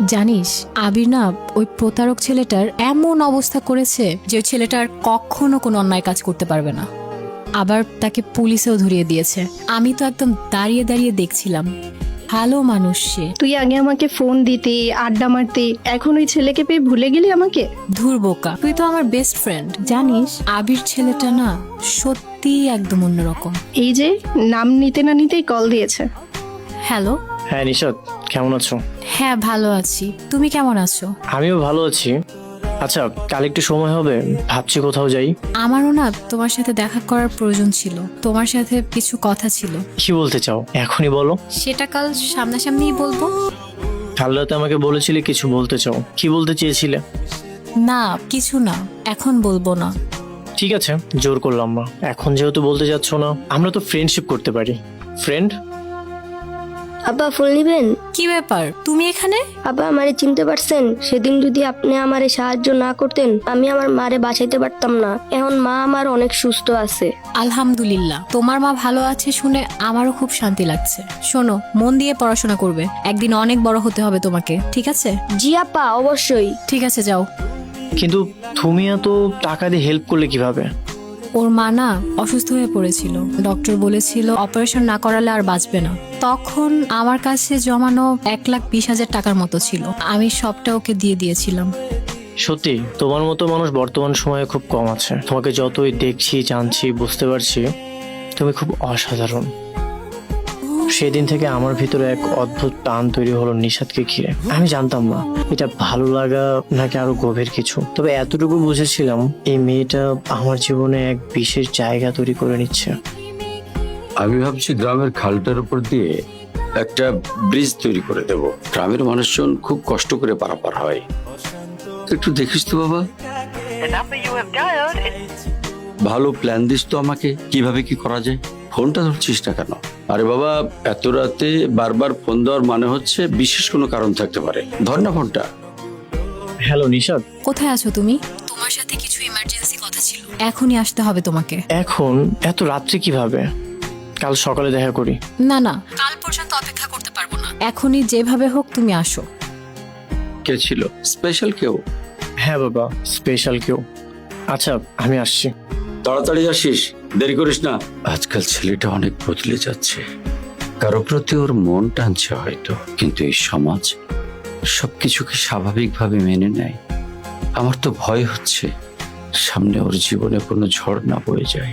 জানিস আবির না ওই প্রতারক ছেলেটার এমন অবস্থা করেছে যে ওই ছেলেটার কখনো কোনো অন্যায় কাজ করতে পারবে না। আবার তাকে পুলিশেও ধরিয়ে দিয়েছে। আমি তো একদম দাঁড়িয়ে দাঁড়িয়ে দেখছিলাম। ভালো মানুষ সে। তুই আগে আমাকে ফোন দিতি, আড্ডা মারতি, এখন ওই ছেলেকে পেয়ে ভুলে গেলি আমাকে? ধুর বোকা, তুই তো আমার বেস্ট ফ্রেন্ড। জানিস আবির ছেলেটা না সত্যি একদম অন্যরকম। এই যে নাম নিতে না নিতেই কল দিয়েছে। হ্যালো। হ্যাঁ নিশাত, কেমন আছো? হ্যাঁ ভালো আছি, তুমি কেমন আছো? আমিও ভালো আছি। আচ্ছা, কাল একটু সময় হবে? ভাবছি কোথাও যাই। আমারও না তোমার সাথে দেখা করার প্রয়োজন ছিল, তোমার সাথে কিছু কথা ছিল। কি বলতে চাও এখনই বলো। সেটা কাল সামনাসামনিই বলবো। কাল রাতে আমাকে বলেছিলে কিছু বলতে চাও, কি বলতে চেয়েছিলে? না কিছু না, এখন বলবো না। ঠিক আছে, জোর করলাম না। এখন যেহেতু বলতে যাচ্ছ না, আমরা তো ফ্রেন্ডশিপ করতে পারি। ফ্রেন্ড। আব্বা ফুল নিবেন? কি ব্যাপার তুমি এখানে? আব্বা আমারে চিনতে পারছেন? সেদিন যদি আপনি আমারে সাহায্য না করতেন আমি আমার মারে বাঁচাইতে পারতাম না। এখন মা আমার অনেক সুস্থ আছে। আলহামদুলিল্লাহ, তোমার মা ভালো আছে শুনে আমারও খুব শান্তি লাগছে। শোনো, মন দিয়ে পড়াশোনা করবে, একদিন অনেক বড় হতে হবে তোমাকে, ঠিক আছে? জি আপা, অবশ্যই। ঠিক আছে যাও। কিন্তু তুমি এত টাকা দিয়ে হেল্প করলে কিভাবে? ওর মা না অসুস্থ হয়ে পড়েছিল, ডক্টর বলেছিল অপারেশন না করালে আর বাঁচবে না। তখন আমার কাছে জমানো 1,20,000 টাকার মতো ছিল, আমি সবটা ওকে দিয়ে দিয়েছিলাম। সত্যি তোমার মতো মানুষ বর্তমান সময়ে খুব কম আছে। তোমাকে যতই দেখছি, জানছি, বুঝতে পারছি তুমি খুব অসাধারণ। সেদিন থেকে আমার ভিতরে এক অদ্ভুত টান তৈরি হলো নিশাতকে ঘিরে। আমি জানতাম না এটা ভালো লাগা নাকি আরো গভীর কিছু, তবে এতটুকু বুঝেছিলাম এই মেয়েটা আমার জীবনে এক বিশেষ জায়গা তৈরি করে নিচ্ছে। আমি ভাবছি গ্রামের খালটার উপর দিয়ে একটা ব্রিজ তৈরি করে দেব। গ্রামের মানুষজন খুব কষ্ট করে পারাপার হয়। একটু দেখিস তো বাবা। ভালো প্ল্যান দিস তো আমাকে, কিভাবে কি করা যায়। ফোনটা ধরছিস না কেন? আরে বাবা, এত রাতে বারবার ফোন দেওয়ার মানে হচ্ছে বিশেষ কোনো কারণ থাকতে পারে। ধর না ফোনটা। হ্যালো নিশাত। কোথায় আছো তুমি? তোমার সাথে কিছু ইমার্জেন্সি কথা ছিল, এখনই আসতে হবে তোমাকে। এখন এত রাত্রে কিভাবে? কাল সকালে দেখা করি। না না, কাল পর্যন্ত অপেক্ষা করতে পারবো না, এখনই যেভাবে হোক তুমি আসো। কে ছিল? স্পেশাল কেউ? হ্যাঁ বাবা, স্পেশাল কেউ। আচ্ছা আমি আসছি। তাড়াতাড়ি আসিস, দেরি করিস না। আজকাল ছেলেটা অনেক বদলে যাচ্ছে, কারো প্রতি ওর মন টানছে হয়তো, কিন্তু এই সমাজ সবকিছুকে স্বাভাবিকভাবে মেনে নেয়। আমার তো ভয় হচ্ছে সামনে ওর জীবনে কোনো ঝড় না বয়ে যায়।